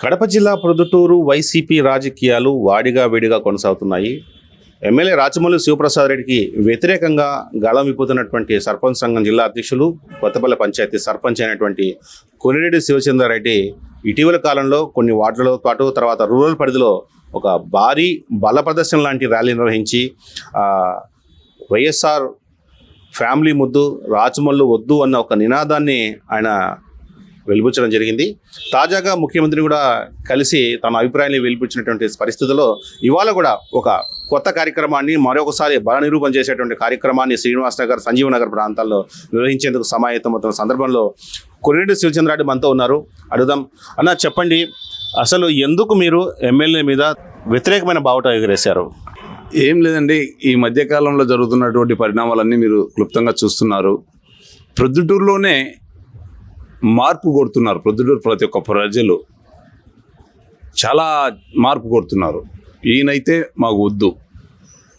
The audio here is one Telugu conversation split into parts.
కడప జిల్లా ప్రొద్దుటూరు వైసీపీ రాజకీయాలు వాడిగా వేడిగా కొనసాగుతున్నాయి. ఎమ్మెల్యే రాచమల్లు శివప్రసాద్ రెడ్డికి వ్యతిరేకంగా గళం విప్పుతున్నటువంటి సర్పంచ్ సంఘం జిల్లా అధ్యక్షులు, కొత్తపల్లి పంచాయతీ సర్పంచ్ అయినటువంటి కొనిరెడ్డి శివచంద్రారెడ్డి ఇటీవల కాలంలో కొన్ని వార్డులతో పాటు తర్వాత రూరల్ పరిధిలో ఒక భారీ బల ప్రదర్శన లాంటి ర్యాలీ నిర్వహించి వైఎస్ఆర్ ఫ్యామిలీ ముద్దు, రాచమల్లు వద్దు అన్న ఒక నినాదాన్ని ఆయన వెలిబుచ్చడం జరిగింది. తాజాగా ముఖ్యమంత్రిని కూడా కలిసి తన అభిప్రాయాన్ని వెలిబుచ్చినటువంటి పరిస్థితుల్లో ఇవాళ కూడా ఒక కొత్త కార్యక్రమాన్ని, మరొకసారి బల నిరూపణ చేసేటువంటి కార్యక్రమాన్ని శ్రీనివాస్ నగర్, సంజీవ్ నగర్ ప్రాంతాల్లో నిర్వహించేందుకు సమాయత్తమవుతున్న సందర్భంలో కొనిరెడ్డి శివచంద్రారెడ్డి మనతో ఉన్నారు. అడుగుదాం. అన్న, చెప్పండి, అసలు ఎందుకు మీరు ఎమ్మెల్యే మీద వ్యతిరేకమైన బావుట ఎగరేశారు? ఏం లేదండి, ఈ మధ్యకాలంలో జరుగుతున్నటువంటి పరిణామాలన్నీ మీరు క్లుప్తంగా చూస్తున్నారు. ప్రొద్దుటూరులోనే మార్పు కోరుతున్నారు. ప్రొద్దుటూరు ప్రతి ఒక్క ప్రజలు చాలా మార్పు కోరుతున్నారు. ఈయనైతే మాకు వద్దు,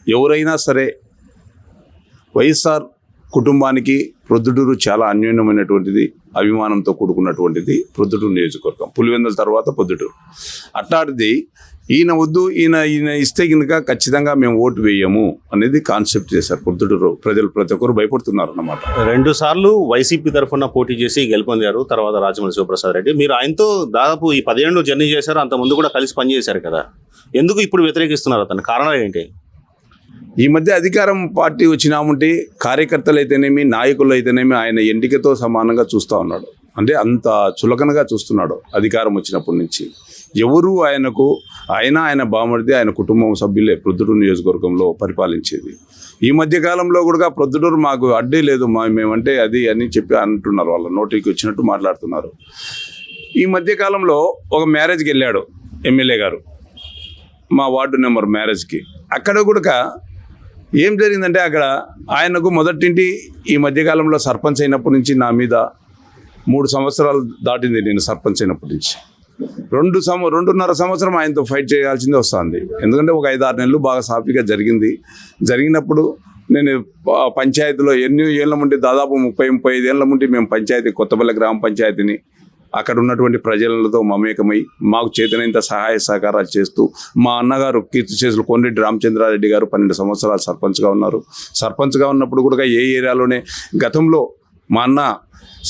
ఎవరైనా సరే వైఎస్ఆర్ కుటుంబానికి ప్రొద్దుటూరు చాలా అన్యోన్యమైనటువంటిది, అభిమానంతో కూడుకున్నటువంటిది ప్రొద్దుటూరు నియోజకవర్గం. పులివెందుల తర్వాత ప్రొద్దుటూరు. అట్లాంటిది ఈయన వద్దు, ఈయన ఇస్తే కనుక ఖచ్చితంగా మేము ఓటు వేయము అనేది కాన్సెప్ట్ చేశారు ప్రొద్దుటూరు ప్రజలు. ప్రతి ఒక్కరు భయపడుతున్నారు అన్నమాట. 2 సార్లు వైసీపీ తరఫున పోటీ చేసి గెలుపొందారు తర్వాత రాచమల్లు శివప్రసాద్ రెడ్డి. మీరు ఆయనతో దాదాపు ఈ 10 ఏళ్ళు జర్నీ చేశారు, అంతకుముందు కూడా కలిసి పనిచేశారు కదా. ఎందుకు ఇప్పుడు వ్యతిరేకిస్తున్నారు? అతని కారణాలు ఏంటి? ఈ మధ్య అధికారం పార్టీ వచ్చినామంటే కార్యకర్తలు అయితేనేమి, నాయకులు అయితేనేమి ఆయన ఎండికతో సమానంగా చూస్తూ ఉన్నాడు. అంటే అంత చులకనగా చూస్తున్నాడు అధికారం వచ్చినప్పటి నుంచి. ఎవరు ఆయనకు, ఆయన బామర్ది, ఆయన కుటుంబం సభ్యులే ప్రొద్దుటూరు నియోజకవర్గంలో పరిపాలించేది. ఈ మధ్యకాలంలో కూడా ప్రొద్దుటూరు మాకు అడ్డే లేదు, మేమంటే అది అని చెప్పి అంటున్నారు. వాళ్ళ నోటికి వచ్చినట్టు మాట్లాడుతున్నారు. ఈ మధ్యకాలంలో ఒక మ్యారేజ్కి వెళ్ళాడు ఎమ్మెల్యే గారు, మా వార్డు నెంబర్ మ్యారేజ్కి. అక్కడ కూడా ఏం జరిగిందంటే, అక్కడ ఆయనకు మొదటింటి ఈ మధ్యకాలంలో సర్పంచ్ అయినప్పటి నుంచి నా మీద 3 సంవత్సరాలు దాటింది. నేను సర్పంచ్ అయినప్పటి నుంచి 2.5 సంవత్సరం ఆయనతో ఫైట్ చేయాల్సిందే వస్తుంది. ఎందుకంటే ఒక 5-6 నెలలు బాగా సాఫీగా జరిగినప్పుడు నేను పంచాయతీలో ఎన్ని ఏళ్ళ ముందు, దాదాపు 30-35 ఏళ్ళ ముందు మేము పంచాయతీ, కొత్తపల్లి గ్రామ పంచాయతీని అక్కడ ఉన్నటువంటి ప్రజలతో మమేకమై మాకు చేతనైనంత సహాయ సహకారాలు చేస్తూ, మా అన్నగారు కీర్తిశేషులు కోనిరెడ్డి రామచంద్రారెడ్డి గారు 12 సంవత్సరాలు సర్పంచ్గా ఉన్నారు. సర్పంచ్గా ఉన్నప్పుడు కూడా ఏ ఏరియాలోనే గతంలో మా అన్న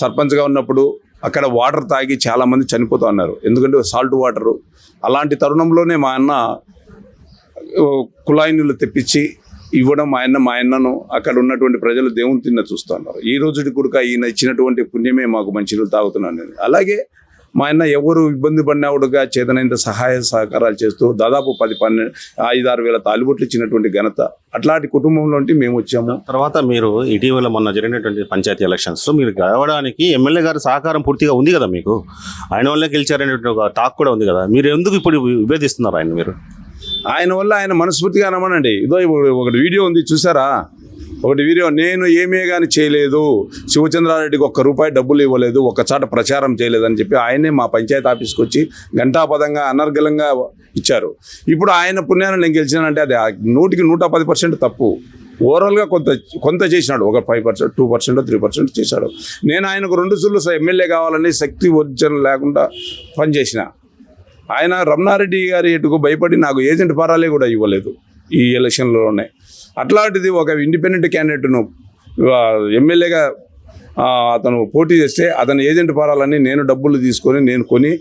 సర్పంచ్గా ఉన్నప్పుడు అక్కడ వాటర్ తాగి చాలామంది చనిపోతూ ఉన్నారు, ఎందుకంటే సాల్ట్ వాటరు. అలాంటి తరుణంలోనే మా అన్న కుళాయి నీళ్ళు తెప్పించి ఇవ్వడం, మా అన్నను అక్కడ ఉన్నటువంటి ప్రజలు దేవుని తిన్న చూస్తున్నారు. ఈ రోజుకి కూడా ఈయన ఇచ్చినటువంటి పుణ్యమే మాకు మంచి నీళ్ళు తాగుతున్నాను నేను. అలాగే మా అన్న ఎవరు ఇబ్బంది పడినవాడుగా చేతనైనంత సహాయ సహకారాలు చేస్తూ దాదాపు 5-6 వేల తాలిబొట్లు ఇచ్చినటువంటి ఘనత అట్లాంటి కుటుంబంలో మేము వచ్చాము. తర్వాత మీరు ఇటీవల మొన్న జరిగినటువంటి పంచాయతీ ఎలక్షన్స్లో మీరు గెలవడానికి ఎమ్మెల్యే గారి సహకారం పూర్తిగా ఉంది కదా మీకు, ఆయన వల్లే గెలిచారనేటువంటి ఒక టాక్ కూడా ఉంది కదా. మీరు ఎందుకు ఇప్పుడు విభేదిస్తున్నారు ఆయన? మీరు ఆయన వల్ల ఆయన మనస్ఫూర్తిగా అనమనండి. ఇదో ఒకటి వీడియో ఉంది చూసారా, ఒకటి వీడియో. నేను ఏమే కానీ చేయలేదు, శివచంద్రారెడ్డికి ₹1 డబ్బులు ఇవ్వలేదు, ఒక చాట ప్రచారం చేయలేదని చెప్పి ఆయనే మా పంచాయతీ ఆఫీస్కి వచ్చి గంటాపదంగా అనర్గళంగా ఇచ్చారు. ఇప్పుడు ఆయన పుణ్యాన్ని నేను గెలిచినానంటే అది 100% తప్పు. ఓవరాల్గా కొంత చేసినాడు, ఒక 5%, 2%, 3% చేశాడు. నేను ఆయనకు 2 సార్లు ఎమ్మెల్యే కావాలని శక్తి వర్జన లేకుండా పనిచేసిన. ఆయన రమణారెడ్డి గారి ఎటుకు భయపడి నాకు ఏజెంట్ ఫారాలే కూడా ఇవ్వలేదు ఈ ఎలక్షన్లోనే. అట్లాంటిది ఒక ఇండిపెండెంట్ క్యాండిడేట్ను ఎమ్మెల్యేగా అతను పోటీ చేస్తే అతను ఏజెంట్ ఫారాలని నేను డబ్బులు తీసుకొని నేను కొని,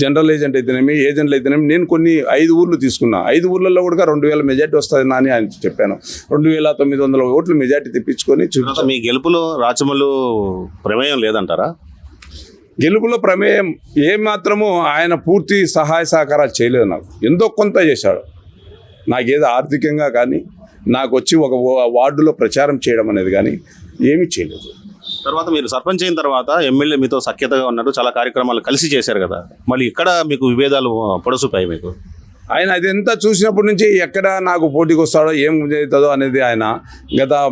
జనరల్ ఏజెంట్ అయితేనేమి, ఏజెంట్లు అయితేనేమి నేను కొన్ని 5 ఊర్లు తీసుకున్నా. 5 ఊర్లలో కూడా 2000 మెజార్టీ వస్తుంది అని ఆయన చెప్పాను. 2900 ఓట్లు మెజార్టీ తెప్పించుకొని చూపించాను. మీ గెలుపులో రాచమల్లు ప్రమేయం లేదంటారా? గెలుపులో ప్రమేయం ఏమాత్రము ఆయన పూర్తి సహాయ సహకారాలు చేయలేదు. నాకు ఎంతో కొంత చేశాడు. నాకేదో ఆర్థికంగా కానీ, నాకు వచ్చి ఒక వార్డులో ప్రచారం చేయడం అనేది కానీ ఏమీ చేయలేదు. తర్వాత మీరు సర్పంచ్ అయిన తర్వాత ఎమ్మెల్యే మీతో సఖ్యతగా ఉన్నారు, చాలా కార్యక్రమాలు కలిసి చేశారు కదా. మళ్ళీ ఇక్కడ మీకు విభేదాలు పొడసూపాయి మీకు? ఆయన అదంతా చూసినప్పటి నుంచి ఎక్కడ నాకు పోటీకి వస్తాడో, ఏం అవుతుందో అనేది ఆయన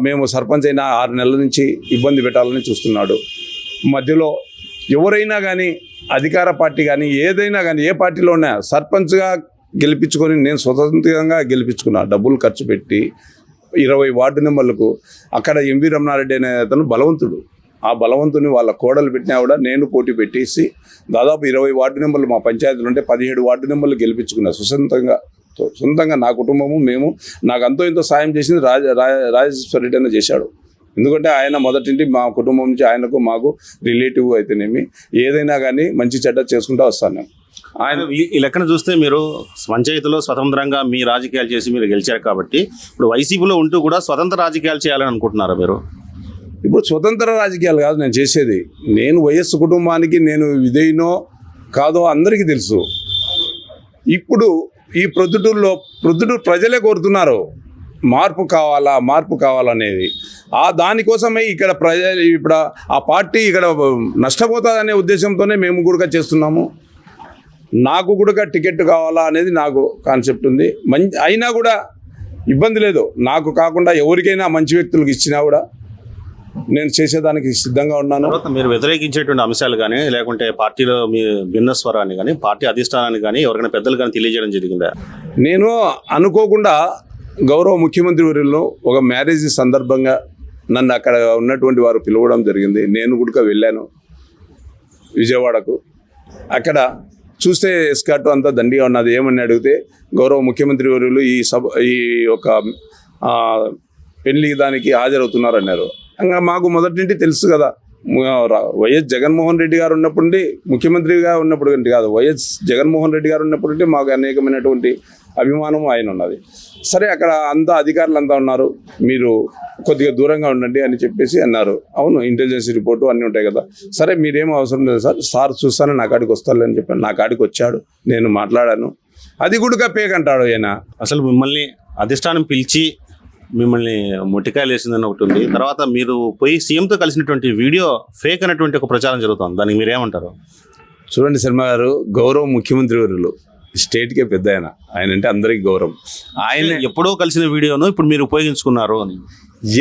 మేము సర్పంచ్ అయిన 6 నెలల నుంచి ఇబ్బంది పెట్టాలని చూస్తున్నాడు. మధ్యలో ఎవరైనా కానీ, అధికార పార్టీ కానీ, ఏదైనా కానీ, ఏ పార్టీలో ఉన్నా సర్పంచ్గా గెలిపించుకొని నేను స్వతంత్రంగా గెలిపించుకున్నా. డబ్బులు ఖర్చు పెట్టి 20 వార్డు నెంబర్లకు. అక్కడ ఎంవి రమణారెడ్డి అనే అతను బలవంతుడు, ఆ బలవంతుని వాళ్ళ కోడలు పెట్టినా కూడా నేను పోటీ పెట్టేసి దాదాపు 20 వార్డు నెంబర్లు మా పంచాయతీలు ఉంటే 17 వార్డు నెంబర్లు గెలిపించుకున్నా సొంతంగా నా కుటుంబము మేము. నాకు అంతో ఇంతో సాయం చేసింది రాజేశ్వర రెడ్డి అన్న చేశాడు. ఎందుకంటే ఆయన మొదటింటి మా కుటుంబం నుంచి ఆయనకు మాకు రిలేటివ్ అయితేనేమి ఏదైనా కానీ మంచి చెడ్డ చేసుకుంటూ వస్తాను నేను. ఆయన ఈ లెక్కన చూస్తే మీరు పంచాయతీలో స్వతంత్రంగా మీ రాజకీయాలు చేసి మీరు గెలిచారు కాబట్టి ఇప్పుడు వైసీపీలో ఉంటూ కూడా స్వతంత్ర రాజకీయాలు చేయాలని అనుకుంటున్నారా మీరు? ఇప్పుడు స్వతంత్ర రాజకీయాలు కాదు నేను చేసేది. నేను వైఎస్ కుటుంబానికి నేను విధేయనో కాదో అందరికీ తెలుసు. ఇప్పుడు ఈ ప్రొద్దుటూరు ప్రజలే కోరుతున్నారు మార్పు కావాలనేది. దానికోసమే ఇక్కడ ఇప్పుడు ఆ పార్టీ ఇక్కడ నష్టపోతుందనే ఉద్దేశంతోనే మేము కూడా చేస్తున్నాము. నాకు కూడా టికెట్ కావాలా అనేది నాకు కాన్సెప్ట్ ఉంది. అయినా కూడా ఇబ్బంది లేదు. నాకు కాకుండా ఎవరికైనా మంచి వ్యక్తులకు ఇచ్చినా కూడా నేను చేసేదానికి సిద్ధంగా ఉన్నాను. మీరు వ్యతిరేకించేటువంటి అంశాలు కానీ లేకుంటే పార్టీలో మీ భిన్న స్వరాన్ని కానీ పార్టీ అధిష్టానాన్ని కానీ ఎవరికైనా పెద్దలు కానీ తెలియజేయడం జరిగిందా? నేను అనుకోకుండా గౌరవ ముఖ్యమంత్రి వర్యుల్లో ఒక మ్యారేజ్ సందర్భంగా నన్ను అక్కడ ఉన్నటువంటి వారు పిలవడం జరిగింది. నేను కూడా వెళ్ళాను విజయవాడకు. అక్కడ చూస్తే ఎస్కాట్ అంతా దండిగా ఉన్నది. ఏమని అడిగితే గౌరవ ముఖ్యమంత్రి వర్యులు ఈ యొక్క పెళ్లి దానికి హాజరవుతున్నారు అన్నారు. ఇంకా మాకు మొదటి నుండి తెలుసు కదా, వైఎస్ జగన్మోహన్ రెడ్డి గారు ఉన్నప్పటి నుండి ముఖ్యమంత్రిగా ఉన్నప్పుడు కాదు, వైఎస్ జగన్మోహన్ రెడ్డి గారు ఉన్నప్పటి నుండి మాకు అనేకమైనటువంటి అభిమానం ఆయన ఉన్నది. సరే అక్కడ అంతా అధికారులు అంతా ఉన్నారు, మీరు కొద్దిగా దూరంగా ఉండండి అని చెప్పేసి అన్నారు. అవును, ఇంటెలిజెన్స్ రిపోర్టు అన్నీ ఉంటాయి కదా. సరే మీరేమో అవసరం లేదు సార్ చూస్తాను నా కాడికి వస్తాను అని చెప్పాను. నా కాడికి వచ్చాడు, నేను మాట్లాడాను. అది కూడా పేకంటాడు ఆయన. అసలు మిమ్మల్ని అధిష్టానం పిలిచి మిమ్మల్ని మొట్టికాయలు వేసిందని ఒకటి ఉంది. తర్వాత మీరు పోయి సీఎంతో కలిసినటువంటి వీడియో ఫేక్ అనేటువంటి ఒక ప్రచారం జరుగుతుంది. దానికి మీరేమంటారు? చూడండి శర్మ గారు, గౌరవ ముఖ్యమంత్రి వర్యులు స్టేట్కే పెద్ద ఆయన అంటే అందరికీ గౌరవం. ఆయన ఎప్పుడో కలిసిన వీడియోను ఇప్పుడు మీరు ఉపయోగించుకున్నారు అని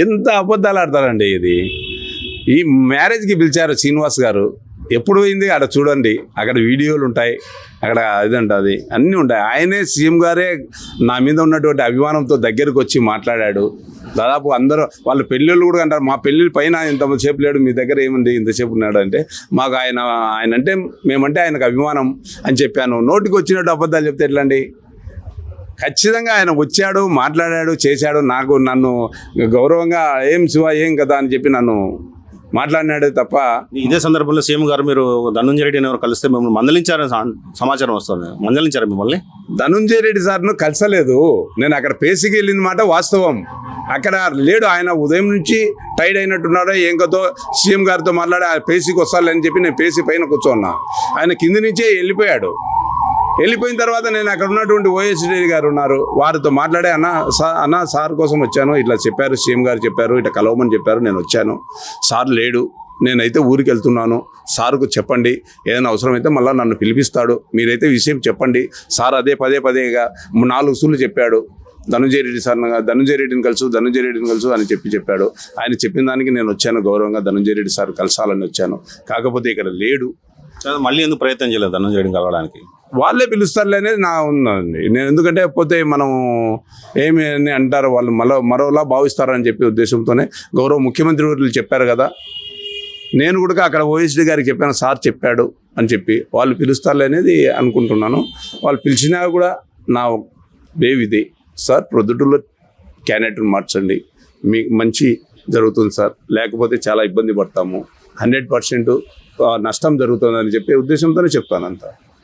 ఎంత అబద్ధాలు ఆడతారండి. ఇది ఈ మ్యారేజ్కి పిలిచారు శ్రీనివాస్ గారు. ఎప్పుడు పోయింది అక్కడ చూడండి, అక్కడ వీడియోలు ఉంటాయి, అక్కడ ఇది ఉంటుంది, అన్నీ ఉంటాయి. ఆయనే సీఎం గారే నా మీద ఉన్నటువంటి అభిమానంతో దగ్గరకు వచ్చి మాట్లాడాడు. దాదాపు అందరూ వాళ్ళ పెళ్ళిళ్ళు కూడా అంటారు, మా పెళ్ళిళ్ళ పైన ఇంతసేపు లేడు, మీ దగ్గర ఏముంది ఇంతసేపు ఉన్నాడు అంటే. మాకు ఆయన అంటే మేమంటే ఆయనకు అభిమానం అని చెప్పాను. నోటికి వచ్చినట్టు అబద్ధాలు చెప్తే ఎట్లా అండి? ఖచ్చితంగా ఆయన వచ్చాడు, మాట్లాడాడు, చేశాడు. నన్ను గౌరవంగా ఏం శివ ఏం కదా అని చెప్పి నన్ను మాట్లాడినాడు తప్ప. ఇదే సందర్భంలో సీఎం గారు మీరు ధనుంజయ రెడ్డిని ఎవరు కలిస్తే మిమ్మల్ని మందలించారని సమాచారం వస్తుంది. మందలించారా మిమ్మల్ని? ధనుంజయ రెడ్డి సార్ను కలిసలేదు. నేను అక్కడ పేసికి వెళ్ళిన మాట వాస్తవం. అక్కడ లేడు ఆయన. ఉదయం నుంచి టైడ్ అయినట్టున్నాడో ఏం కదో సీఎం గారితో మాట్లాడి పేసికి వస్తాలని చెప్పి నేను పేసి పైన కూర్చోన్నా. ఆయన కింది నుంచే వెళ్ళిపోయిన తర్వాత నేను అక్కడ ఉన్నటువంటి వైఎస్ రెడ్డి గారు ఉన్నారు, వారితో మాట్లాడే అన్న సార్ కోసం వచ్చాను, ఇట్లా చెప్పారు, సీఎం గారు చెప్పారు, ఇట్లా కలవమని చెప్పారు, నేను వచ్చాను, సార్ లేడు, నేనైతే ఊరికి వెళ్తున్నాను, సార్కు చెప్పండి, ఏదైనా అవసరమైతే మళ్ళీ నన్ను పిలిపిస్తాడు, మీరైతే విషయం చెప్పండి. సార్ అదే పదేగా 4 సూళ్ళు చెప్పాడు. ధనుంజయ రెడ్డిని కలుసు అని చెప్పాడు. ఆయన చెప్పిన దానికి నేను వచ్చాను, గౌరవంగా ధనుంజయ రెడ్డి సార్ కలసాలని వచ్చాను. కాకపోతే ఇక్కడ లేడు. మళ్ళీ ఎందుకు ప్రయత్నం చేయలేదు ధనుంజయ రెడ్డిని కలవడానికి? వాళ్ళే పిలుస్తారులే అనేది నా ఉందండి. నేను ఎందుకంటే పోతే మనం ఏమి అని అంటారు, వాళ్ళు మరోలా భావిస్తారని చెప్పే ఉద్దేశంతోనే గౌరవ ముఖ్యమంత్రి వర్యులు చెప్పారు కదా, నేను కూడా అక్కడ ఓఎస్డీ గారికి చెప్పాను, సార్ చెప్పాడు అని చెప్పి వాళ్ళు పిలుస్తారులే అనేది అనుకుంటున్నాను. వాళ్ళు పిలిచినా కూడా నా బేవిది, సార్ ప్రొద్దుటూరులో క్యాండిడేట్ని మార్చండి, మీకు మంచి జరుగుతుంది సార్, లేకపోతే చాలా ఇబ్బంది పడతాము, 100% నష్టం జరుగుతుందని చెప్పే ఉద్దేశంతోనే చెప్తాను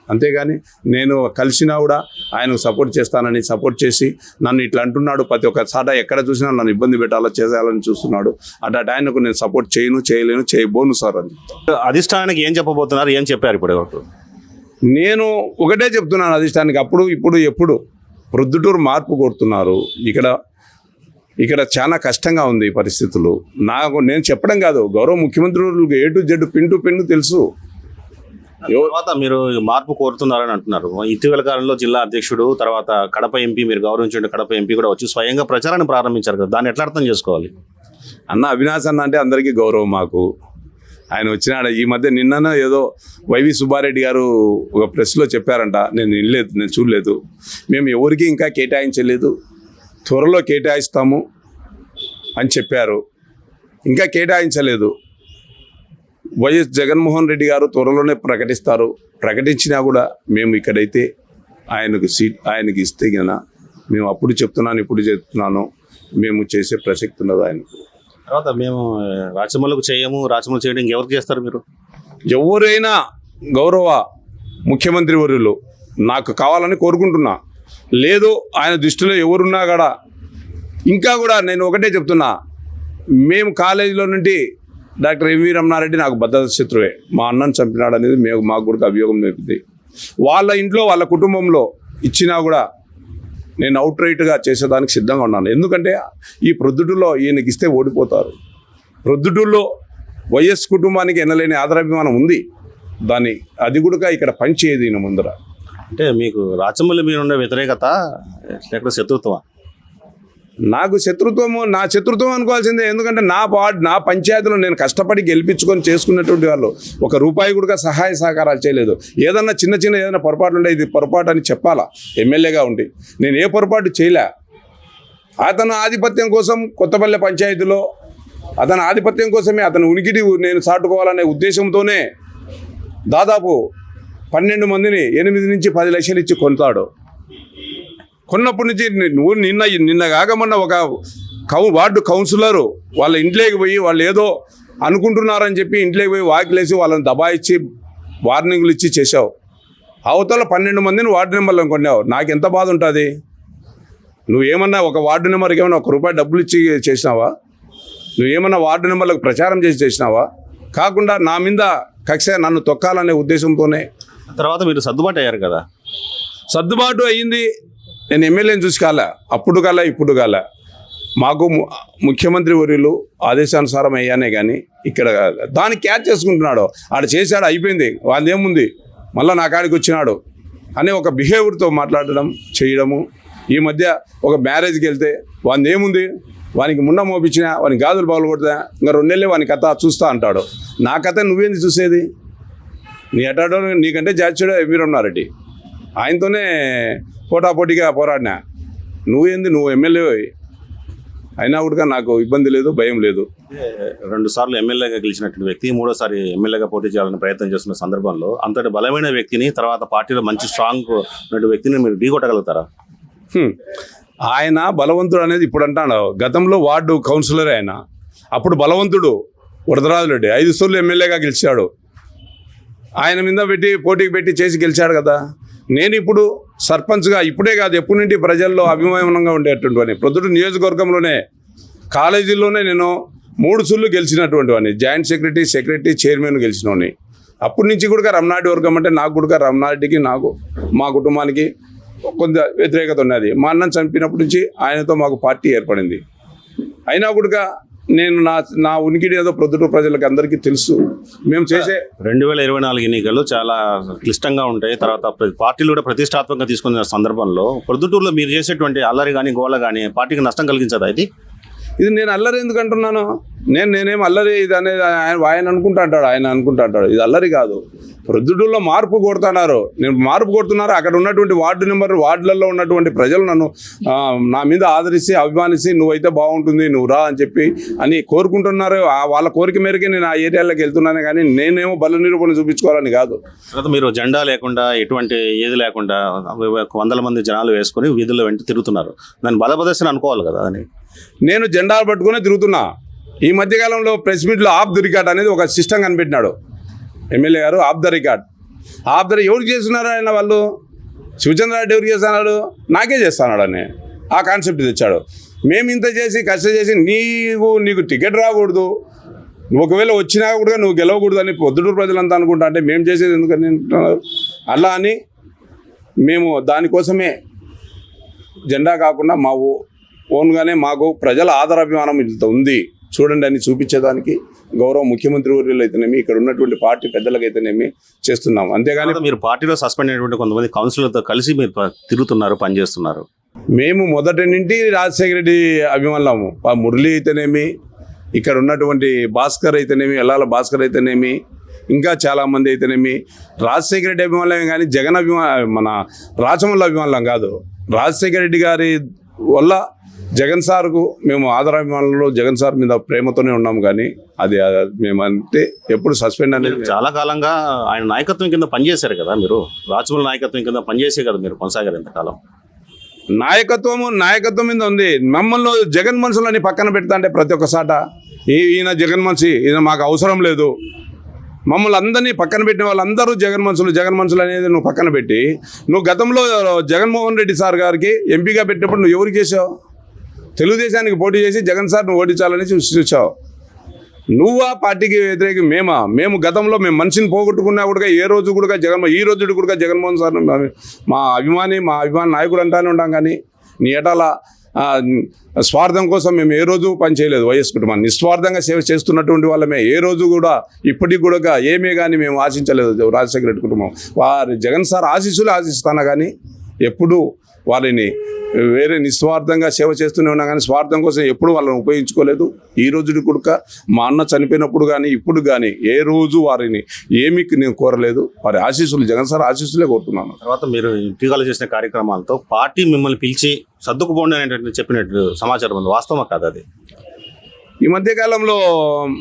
అంతేగాని నేను కలిసినా కూడా ఆయనకు సపోర్ట్ చేసి నన్ను ఇట్లా అంటున్నాడు, ప్రతి ఒక్క సాట ఎక్కడ చూసినా నన్ను ఇబ్బంది చేయాలని చూస్తున్నాడు, అటు ఆయనకు నేను సపోర్ట్ చేయబోను సార్ అని. అధిష్టానానికి ఏం చెప్పబోతున్నారు, ఏం చెప్పారు ఇప్పటి వరకు? నేను ఒకటే చెప్తున్నాను అధిష్టానానికి, ఇప్పుడు ఎప్పుడు ప్రొద్దుటూరు మార్పు కోరుతున్నారు. ఇక్కడ చాలా కష్టంగా ఉంది పరిస్థితులు. నేను చెప్పడం కాదు, గౌరవ ముఖ్యమంత్రి A to Z pin to pin తెలుసు. తర్వాత మీరు మార్పు కోరుతున్నారని అంటున్నారు. ఇటీవల కాలంలో జిల్లా అధ్యక్షుడు, తర్వాత కడప ఎంపీ, మీరు గౌరవించే కడప ఎంపీ కూడా వచ్చి స్వయంగా ప్రచారాన్ని ప్రారంభించారు కదా, దాన్ని ఎట్లా అర్థం చేసుకోవాలి? అవినాష్ అన్న అంటే అందరికీ గౌరవం. మాకు ఆయన వచ్చినాడు. ఈ మధ్య నిన్న ఏదో వైవి సుబ్బారెడ్డి గారు ఒక ప్రెస్లో చెప్పారంట, నేను చూడలేదు. మేము ఎవరికి ఇంకా కేటాయించలేదు, త్వరలో కేటాయిస్తాము అని చెప్పారు. ఇంకా కేటాయించలేదు. వైఎస్ జగన్మోహన్ రెడ్డి గారు త్వరలోనే ప్రకటిస్తారు. ప్రకటించినా కూడా మేము ఇక్కడైతే ఆయనకి ఇస్తే కన్నా మేము అప్పుడు చెప్తున్నాను, ఇప్పుడు చెప్తున్నాను, మేము చేసే ప్రసక్తి ఉన్నది ఆయనకు. తర్వాత మేము రాచమల్లుకు చేయము, రాచమల్లు చేయడం ఎవరికి చేస్తారు మీరు? ఎవరైనా గౌరవ ముఖ్యమంత్రి వర్యులు నాకు కావాలని కోరుకుంటున్నా. లేదు ఆయన దృష్టిలో ఎవరున్నా కూడా ఇంకా కూడా నేను ఒకటే చెప్తున్నా, మేము కాలేజీలో నుండి డాక్టర్ ఎంవి రమణారెడ్డి నాకు బద్ధ శత్రువే. మా అన్నను చంపినాడు అనేది మాకు కూడా అభియోగం నేర్పింది. వాళ్ళ ఇంట్లో వాళ్ళ కుటుంబంలో ఇచ్చినా కూడా నేను అవుట్ రైట్గా చేసేదానికి సిద్ధంగా ఉన్నాను. ఎందుకంటే ఈ ప్రొద్దుటూరులో ఈయనకి ఇస్తే ఓడిపోతారు. ప్రొద్దుటూరులో వైఎస్ కుటుంబానికి ఎనలేని ఆదరాభిమానం ఉంది. అది కూడా ఇక్కడ పనిచేయదు ఈయన ముందర. అంటే మీకు రాచమల్లి మీద ఉండే వ్యతిరేకత లేకపోతే శత్రుత్వం? నాకు నా శత్రుత్వం అనుకోవాల్సిందే. ఎందుకంటే నా పంచాయతీలో నేను కష్టపడి గెలిపించుకొని చేసుకున్నటువంటి వాళ్ళు ఒక రూపాయి కూడా సహాయ సహకారాలు చేయలేదు. ఏదన్నా చిన్న ఏదైనా పొరపాటు ఉంటే ఇది పొరపాటు అని చెప్పాలా ఎమ్మెల్యేగా ఉండి. నేను ఏ పొరపాటు చేయలే. అతను ఆధిపత్యం కోసం కొత్తపల్లె పంచాయతీలో అతని ఆధిపత్యం కోసమే అతని ఉనికిడి నేను చాటుకోవాలనే ఉద్దేశంతోనే దాదాపు 12 మందిని 8 నుంచి 10 లక్షలు ఇచ్చి కొంటాడు. కొన్నప్పటి నుంచి నువ్వు నిన్న కాకమన్న ఒక వార్డు కౌన్సిలరు వాళ్ళ ఇంట్లోకి పోయి వాళ్ళు ఏదో అనుకుంటున్నారని చెప్పి ఇంట్లోకి పోయి వాకిలేసి వాళ్ళని దబాయిచ్చి వార్నింగ్లు ఇచ్చి చేసావు. అవతల 12 మందిని వార్డు నెంబర్లను కొన్నావు. నాకు ఎంత బాధ ఉంటుంది. నువ్వేమన్నా ఒక వార్డు నెంబర్కి ఏమన్నా ₹1 డబ్బులు ఇచ్చి చేసినావా? నువ్వేమన్నా వార్డు నెంబర్లకు ప్రచారం చేసినావా? కాకుండా నా మీద కక్ష నన్ను తొక్కాలనే ఉద్దేశంతోనే. తర్వాత మీరు సర్దుబాటు అయ్యారు కదా? సర్దుబాటు అయ్యింది. నేను ఎమ్మెల్యేని చూసి కాలే, అప్పుడు కాలే, ఇప్పుడు కాలే. మాకు ముఖ్యమంత్రి వర్యులు ఆదేశానుసారం అయ్యానే కానీ ఇక్కడ దాన్ని క్యాచ్ చేసుకుంటున్నాడు. ఆడ చేశాడు, అయిపోయింది, వాళ్ళేముంది, మళ్ళీ నా కాడికి వచ్చినాడు అనే ఒక బిహేవియర్తో మాట్లాడడం చేయడము. ఈ మధ్య ఒక మ్యారేజ్కి వెళ్తే వాని ఏముంది, వానికి ముండ మోపించినా వానికి గాజులు పగలు కొడతా ఇంకా 2 నెలలే వాని కథ చూస్తా అంటాడు. నా కథ నువ్వేంది చూసేది? నీ ఎటాడో నీకంటే జాడ్చాడో ఎంవి రమణారెడ్డి, ఆయనతోనే పోటాపోటీగా పోరాడినా. నువ్వు ఎమ్మెల్యే అయినా కూడా నాకు ఇబ్బంది లేదు, భయం లేదు. 2 సార్లు ఎమ్మెల్యేగా గెలిచినటువంటి వ్యక్తి 3వ సారి ఎమ్మెల్యేగా పోటీ చేయాలని ప్రయత్నం చేస్తున్న సందర్భంలో అంతటి బలమైన వ్యక్తిని, తర్వాత పార్టీలో మంచి స్ట్రాంగ్ ఉన్న వ్యక్తిని మీరు ఢీకొట్టగలుగుతారా? ఆయన బలవంతుడు అనేది ఇప్పుడు అంటాడు. గతంలో వార్డు కౌన్సిలర్ ఆయన, అప్పుడు వరదరాజు రెడ్డి 5 సార్లు ఎమ్మెల్యేగా గెలిచాడు. ఆయన మీద పోటీకి పెట్టి చేసి గెలిచాడు కదా. నేను ఇప్పుడు సర్పంచ్గా ఇప్పుడే కాదు ఎప్పటి నుండి ప్రజల్లో అభిమానంగా ఉండేటువంటి వాడిని. ప్రొద్దుటూరు నియోజకవర్గంలోనే కాలేజీల్లోనే నేను 3 సార్లు గెలిచినటువంటి వాడిని. జాయింట్ సెక్రటరీ చైర్మన్ గెలిచిన వాడిని. అప్పటి నుంచి కూడా రమణారెడ్డి వర్గం అంటే నాకు కూడా రమణారెడ్డికి మా కుటుంబానికి కొంత వ్యతిరేకత ఉన్నది. మా అన్నను చంపినప్పటి నుంచి ఆయనతో మాకు పార్టీ ఏర్పడింది. అయినా కూడా నేను నా ఉనికిడి ఏదో ప్రొద్దుటూరు ప్రజలకు అందరికీ తెలుసు. మేము చేసే 2024 ఎన్నికలు చాలా క్లిష్టంగా ఉంటాయి. తర్వాత పార్టీలు కూడా ప్రతిష్టాత్మకంగా తీసుకున్న సందర్భంలో ప్రొద్దుటూరులో మీరు చేసేటువంటి అల్లరి కానీ గోళ కానీ పార్టీకి నష్టం కలిగించదా? ఇది నేను అల్లరి ఎందుకు అంటున్నాను? నేనేం అల్లరి ఇది అనేది ఆయన అనుకుంటా అంటాడు. ఇది అల్లరి కాదు. ప్రొద్దుటూరులో మార్పు కొడుతున్నారు. నేను మార్పు కొడుతున్నారు. అక్కడ ఉన్నటువంటి వార్డులలో ఉన్నటువంటి ప్రజలు నా మీద ఆదరిస్తే అభిమానిస్తే నువ్వైతే బాగుంటుంది, నువ్వు రా అని కోరుకుంటున్నారు. వాళ్ళ కోరిక మేరకే నేను ఆ ఏరియాలోకి వెళ్తున్నాను. కానీ నేనేమో బల నిరూపణ చూపించుకోవాలని కాదు. మీరు జెండా లేకుండా ఎటువంటి ఏది లేకుండా 100 మంది జనాలు వేసుకొని వీధుల్లో వెంట తిరుగుతున్నారు. దాన్ని బలప్రదర్శన అనుకోవాలి కదా అని. నేను జెండాలు పట్టుకునే తిరుగుతున్నా. ఈ మధ్యకాలంలో ప్రెస్ మీట్లో ఆఫ్ ది రికార్డ్ అనేది ఒక సిస్టమ్ కనిపెట్టినాడు ఎమ్మెల్యే గారు. ఆఫ్ ద రికార్డ్ ఎవరికి చేస్తున్నారు ఆయన? వాళ్ళు శివచంద్రారెడ్డి ఎవరికి చేస్తున్నాడు? నాకే చేస్తున్నాడు అని ఆ కాన్సెప్ట్ తెచ్చాడు. మేము ఇంత చేసి కష్టం చేసి నీకు టికెట్ రాకూడదు, ఒకవేళ వచ్చినా కూడా నువ్వు గెలవకూడదు అని ప్రొద్దుటూరు ప్రజలంతా అనుకుంటా. అంటే మేము చేసేది ఎందుకని అలా అని మేము దానికోసమే జెండా కాకుండా మా ఓన్గానే మాకు ప్రజల ఆదరాభిమానం ఇంత ఉంది చూడండి అని చూపించేదానికి గౌరవ ముఖ్యమంత్రి వర్యులు అయితేనేమి, ఇక్కడ ఉన్నటువంటి పార్టీ పెద్దలకైతేనేమి చేస్తున్నాం. అంతేగాని మీరు పార్టీలో సస్పెండ్ అయినటువంటి కొంతమంది కౌన్సిలర్తో కలిసి మీరు తిరుగుతున్నారు, పనిచేస్తున్నారు. మేము మొదటి నుండి రాజశేఖర రెడ్డి అభిమానులము. మురళి అయితేనేమి, ఇక్కడ ఉన్నటువంటి భాస్కర్ అయితేనేమి, ఎల్లాల భాస్కర్ అయితేనేమి, ఇంకా చాలామంది అయితేనేమి రాజశేఖర రెడ్డి అభిమానులమే కానీ మన రాచమల్లి అభిమానులం కాదు. రాజశేఖర రెడ్డి గారి వల్ల జగన్ సార్కు మేము ఆదరాభిమానులు జగన్ సార్ మీద ప్రేమతోనే ఉన్నాం, కానీ అది మేమంటే ఎప్పుడు సస్పెండ్ అనేది చాలా కాలంగా ఆయన నాయకత్వం కింద పనిచేశారు కదా మీరు, రాజమౌళి నాయకత్వం కింద పనిచేసే కదా మీరు కొనసాగారు ఇంతకాలం. నాయకత్వం మీద ఉంది. మమ్మల్ని జగన్ మనుషులని పక్కన పెడతా అంటే ప్రతి ఒక్కసాట ఈయన జగన్ మనిషి, ఈయన మాకు అవసరం లేదు, మమ్మల్ని అందరినీ పక్కన పెట్టిన వాళ్ళందరూ జగన్ మనుషులు అనేది నువ్వు పక్కన పెట్టి, నువ్వు గతంలో జగన్మోహన్ రెడ్డి సార్ గారికి ఎంపీగా పెట్టినప్పుడు నువ్వు ఎవరికి చేసావు? తెలుగుదేశానికి పోటీ చేసి జగన్ సార్ నువ్వు ఓడించాలని చూసావు. నువ్వు ఆ పార్టీకి వ్యతిరేకి మేము గతంలో మేము మనిషిని పోగొట్టుకున్నా కూడా ఈ రోజు కూడా జగన్మోహన్ సార్ మా అభిమాని నాయకుడు అంటానే ఉంటాం, కానీ నీ ఎటాల స్వార్థం కోసం మేము ఏ రోజు పని చేయలేదు. వైఎస్ కుటుంబాన్ని నిస్వార్థంగా సేవ చేస్తున్నటువంటి వాళ్ళమే. ఏ రోజు కూడా ఇప్పటికి కూడా ఏమీ కానీ మేము ఆశించలేదు. రాజశేఖర రెడ్డి కుటుంబం వారి జగన్ సార్ ఆశీస్సులు ఆశిస్తాను, కానీ ఎప్పుడు వారిని వేరే నిస్వార్థంగా సేవ చేస్తూనే ఉన్నా, కానీ స్వార్థం కోసం ఎప్పుడు వాళ్ళని ఉపయోగించుకోలేదు. ఈ రోజు కూడా మా అన్న చనిపోయినప్పుడు కానీ ఇప్పుడు కానీ ఏ రోజు వారిని ఏమీ నేను కోరలేదు. వారి ఆశీస్సులు జగన్ సార్ ఆశీస్సులే కోరుతున్నాను. తర్వాత మీరు ఇటీవల చేసిన కార్యక్రమాలతో పార్టీ మిమ్మల్ని పిలిచి సర్దుకుపోండి అనేటువంటి చెప్పినట్టు సమాచారం ఉంది, వాస్తవమా కాదు అది? ఈ మధ్యకాలంలో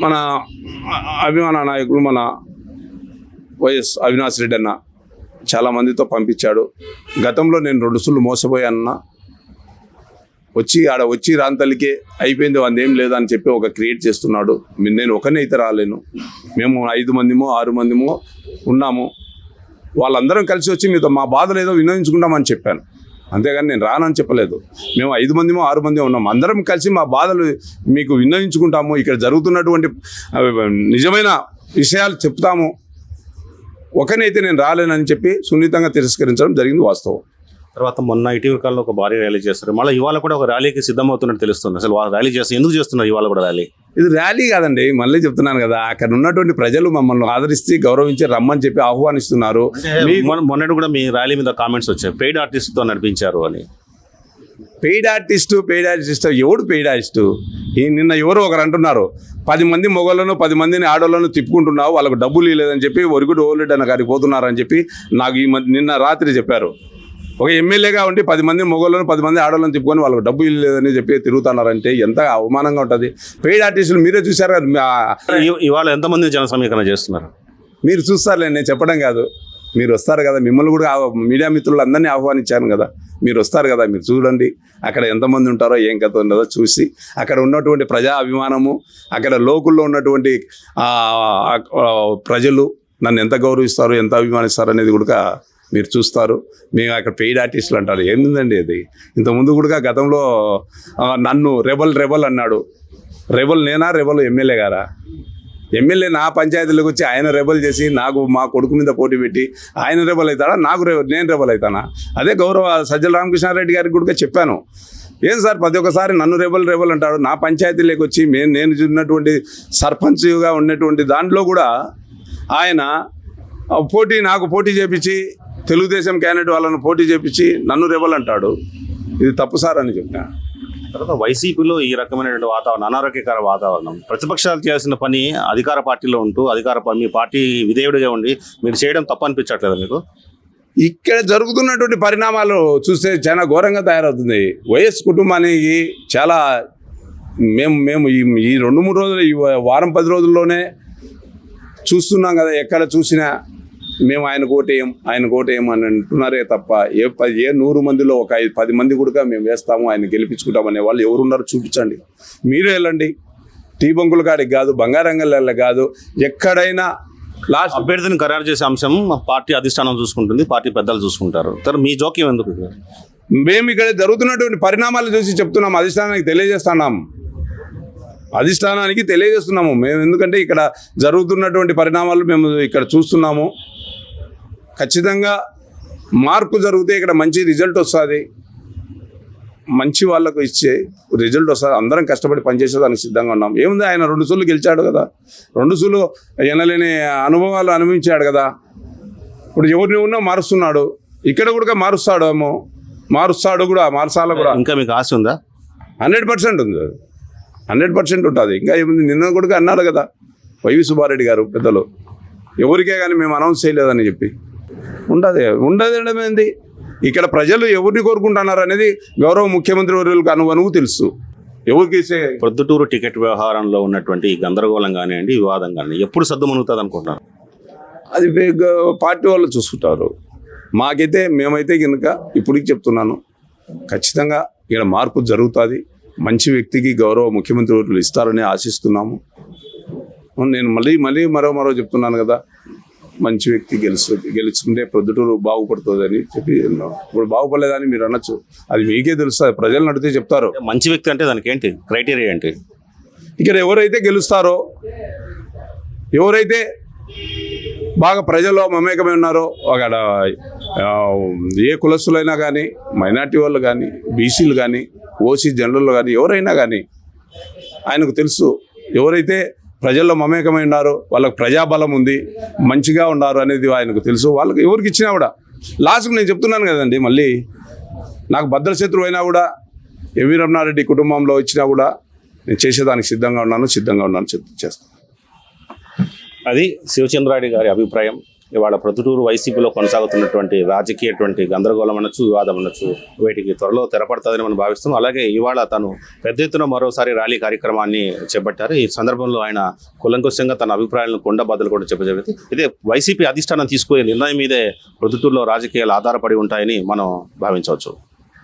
మన అభిమాన నాయకులు మన వైఎస్ అవినాష్ రెడ్డి అన్న చాలా మందితో పంపించాడు. గతంలో నేను 2 సార్లు మోసపోయానన్నా, వచ్చి రాంతల్లికే అయిపోయింది, అందేం లేదని చెప్పి ఒక క్రియేట్ చేస్తున్నాడు. నేను ఒకనే అయితే రాలేను, మేము 5 మందిమో 6 మందిమో ఉన్నాము, వాళ్ళందరం కలిసి వచ్చి మీతో మా బాధలు ఏదో వినోదించుకుంటామని చెప్పాను, అంతేగాని నేను రానని చెప్పలేదు. మేము 5 మందిమో 6 మంది ఉన్నాము, అందరం కలిసి మా బాధలు మీకు వినోదించుకుంటాము, ఇక్కడ జరుగుతున్నటువంటి నిజమైన విషయాలు చెప్తాము, ఒకనైతే నేను రాలేనని చెప్పి సున్నితంగా తిరస్కరించడం జరిగింది, వాస్తవం. తర్వాత మొన్న ఇటీవల కాలంలో ఒక భారీ ర్యాలీ చేస్తారు, మళ్ళీ ఇవాళ కూడా ఒక ర్యాలీకి సిద్ధమవుతున్నట్టు తెలుస్తుంది. అసలు ర్యాలీ చేస్తారు, ఎందుకు చేస్తున్నారు ఇవాళ కూడా ర్యాలీ? ఇది ర్యాలీ కాదండి, మళ్ళీ చెప్తున్నాను కదా, అక్కడ ఉన్నటువంటి ప్రజలు మమ్మల్ని ఆదరిస్తే గౌరవించి రమ్మని చెప్పి ఆహ్వానిస్తున్నారు. మొన్నటి కూడా మీ ర్యాలీ మీద కామెంట్స్ వచ్చాయి, పెయిడ్ ఆర్టిస్ట్తో నడిపించారు అని. పెయిడ్ ఆర్టిస్టు ఎవడు పెయిడ్ ఆర్టిస్టు? నిన్న ఎవరో ఒకరు అంటున్నారు, 10 మంది మొగలను 10 మందిని ఆడోళ్ళను తిప్పుకుంటున్నావు, వాళ్ళకు డబ్బులు ఇవ్వలేదని చెప్పి ఒరుగుడు ఓల్రెడ్డి అన్న గారికి పోతున్నారని చెప్పి నాకు నిన్న రాత్రి చెప్పారు. ఒక ఎమ్మెల్యేగా ఉండి 10 మంది మొగోళ్ళను 10 మంది ఆడోళ్ళని తిప్పుకొని వాళ్ళకి డబ్బు ఇవ్వలేదని చెప్పి తిరుగుతున్నారంటే ఎంత అవమానంగా ఉంటుంది. పెయిడ్ ఆర్టిస్టులు మీరే చూసారు కదా. ఇవాళ ఎంతమంది జన సమీకరణ చేస్తున్నారు? మీరు చూస్తారులే, నేను చెప్పడం కాదు, మీరు వస్తారు కదా, మిమ్మల్ని కూడా మీడియా మిత్రులు అందరినీ ఆహ్వానించాను కదా, మీరు వస్తారు కదా, మీరు చూడండి అక్కడ ఎంతమంది ఉంటారో ఏం కథ ఉన్నదో చూసి, అక్కడ ఉన్నటువంటి ప్రజా అభిమానము, అక్కడ లోకల్లో ఉన్నటువంటి ప్రజలు నన్ను ఎంత గౌరవిస్తారు, ఎంత అభిమానిస్తారు అనేది కూడా మీరు చూస్తారు. మేము అక్కడ పెయిడ్ ఆర్టిస్టులు అంటారు, ఏంటండి అది? ఇంతకుముందు కూడా గతంలో నన్ను రెబల్ అన్నాడు. రెబల్ నేనా? రెబల్ ఎమ్మెల్యే గారా? ఎమ్మెల్యే నా పంచాయతీలోకి వచ్చి ఆయన రెబల్ చేసి నాకు మా కొడుకు మీద పోటీ పెట్టి ఆయన రెబల్ అవుతాడా, నేను రెబల్ అవుతానా? అదే గౌరవ సజ్జల రామకృష్ణారెడ్డి గారికి కూడా చెప్పాను, ఏం సార్ ప్రతి ఒక్కసారి నన్ను రెబల్ అంటాడు, నా పంచాయతీలోకి వచ్చి నేను చూసినటువంటి సర్పంచ్గా ఉన్నటువంటి దాంట్లో కూడా ఆయన నాకు పోటీ చేపించి తెలుగుదేశం క్యాండిడేట్ వాళ్ళను పోటీ చేపించి నన్ను రెబల్ అంటాడు, ఇది తప్పు సార్ అని చెప్పిన. తర్వాత వైసీపీలో ఈ రకమైనటువంటి వాతావరణం, అనారోగ్యకర వాతావరణం, ప్రతిపక్షాలు చేయాల్సిన పని అధికార పార్టీలో ఉంటూ మీ పార్టీ విధేయుడిగా ఉండి మీరు చేయడం తప్పు అనిపించట్లేదు మీకు? ఇక్కడ జరుగుతున్నటువంటి పరిణామాలు చూస్తే చాలా ఘోరంగా తయారవుతుంది. వైఎస్ కుటుంబానికి చాలా మేము ఈ 2-3 రోజులు, ఈ వారం 10 రోజుల్లోనే చూస్తున్నాం కదా, ఎక్కడ చూసినా మేము ఆయన కోటేయం అని అంటున్నారే తప్ప ఏ 100 మందిలో ఒక 10 మంది కూడా మేము వేస్తాము, ఆయన గెలిపించుకుంటామనే వాళ్ళు ఎవరున్నారో చూపించండి. మీరే వెళ్ళండి, టీ బంకుల కాడికి కాదు, బంగారంగల్ కాదు, ఎక్కడైనా లాస్ట్ అభ్యర్థిని ఖరారు చేసే అంశం పార్టీ అధిష్టానం చూసుకుంటుంది, పార్టీ పెద్దలు చూసుకుంటారు. తర్వాత మీ జోక్యం ఎందుకు? మేము ఇక్కడ జరుగుతున్నటువంటి పరిణామాలు చూసి చెప్తున్నాం, అధిష్టానానికి తెలియజేస్తున్నాము మేము. ఎందుకంటే ఇక్కడ జరుగుతున్నటువంటి పరిణామాలు మేము ఇక్కడ చూస్తున్నాము. ఖచ్చితంగా మార్పు జరిగితే ఇక్కడ మంచి రిజల్ట్ వస్తుంది, మంచి వాళ్ళకు ఇచ్చే రిజల్ట్ వస్తుంది. అందరం కష్టపడి పనిచేసేదానికి సిద్ధంగా ఉన్నాం. ఏముంది, ఆయన 2 సార్లు గెలిచాడు కదా, 2 సార్లు ఎనలేని అనుభవాలు అనుభవించాడు కదా. ఇప్పుడు ఎవరిని ఉన్నా మారుస్తున్నాడు, ఇక్కడ కూడా మారుస్తాడు కూడా, మార్చాల కూడా. ఇంకా మీకు ఆశ ఉందా? 100% ఉంది, 100% ఉంటుంది. ఇంకా ఏముంది, నిన్న కూడా అన్నారు కదా వైవి సుబ్బారెడ్డి గారు పెద్దలు, ఎవరికే కానీ మేము అనౌన్స్ చేయలేదని చెప్పి ఉండదేంటి. ఇక్కడ ప్రజలు ఎవరిని కోరుకుంటున్నారు అనేది గౌరవ ముఖ్యమంత్రి వర్యులకు అనువనువు తెలుసు. ఎవరికి ప్రొద్దుటూరు టికెట్ వ్యవహారంలో ఉన్నటువంటి ఈ గందరగోళం కానివ్వండి, వివాదం కానీ ఎప్పుడు సద్దుమణుగుతుంది అనుకుంటున్నారు? అది పార్టీ వాళ్ళు చూసుకుంటారు. మేమైతే కనుక ఇప్పటికి చెప్తున్నాను, ఖచ్చితంగా ఇక్కడ మార్పు జరుగుతుంది. మంచి వ్యక్తికి గౌరవ ముఖ్యమంత్రి వర్యులు ఇస్తారని ఆశిస్తున్నాము. నేను మళ్ళీ మరో చెప్తున్నాను కదా, మంచి వ్యక్తి గెలుచుకుంటే ప్రొద్దుటూరు బాగుపడుతుందని చెప్పి ఇప్పుడు బాగుపడలేదని మీరు అనొచ్చు. అది మీకే తెలుస్తుంది, ప్రజలను అడిగితే చెప్తారు. మంచి వ్యక్తి అంటే దానికి ఏంటి క్రైటీరియా ఏంటి? ఇక్కడ ఎవరైతే గెలుస్తారో, ఎవరైతే బాగా ప్రజల్లో మమేకమై ఉన్నారో, అక్కడ ఏ కులస్తులైనా కానీ, మైనార్టీ వాళ్ళు కానీ, బీసీలు కానీ, ఓసీ జనరల్ కానీ, ఎవరైనా కానీ ఆయనకు తెలుసు. ఎవరైతే ప్రజల్లో మమేకమై ఉన్నారో, వాళ్ళకి ప్రజాబలం ఉంది, మంచిగా ఉన్నారు అనేది ఆయనకు తెలుసు. వాళ్ళకి ఎవరికి ఇచ్చినా కూడా లాస్ట్కి నేను చెప్తున్నాను కదండి, మళ్ళీ నాకు భద్రశత్రువు అయినా కూడా, ఎంవి రమణారెడ్డి కుటుంబంలో ఇచ్చినా కూడా నేను చేసేదానికి సిద్ధంగా ఉన్నాను చేస్తాను. అది శివచంద్రారెడ్డి గారి అభిప్రాయం. ఇవాళ ప్రొద్దుటూరు వైసీపీలో కొనసాగుతున్నటువంటి రాజకీయటువంటి గందరగోళం అనొచ్చు, వివాదం అనొచ్చు, వీటికి త్వరలో తెరపడుతుందని మనం భావిస్తున్నాం. అలాగే ఇవాళ తను పెద్ద ఎత్తున మరోసారి ర్యాలీ కార్యక్రమాన్ని చేపట్టారు. ఈ సందర్భంలో ఆయన కులంకుశంగా తన అభిప్రాయాలను కొండబద్దలు కూడా చెప్పడం జరిగింది. ఇదే వైసీపీ అధిష్టానం తీసుకునే నిర్ణయం మీదే ప్రొద్దుటూరులో రాజకీయాలు ఆధారపడి ఉంటాయని మనం భావించవచ్చు.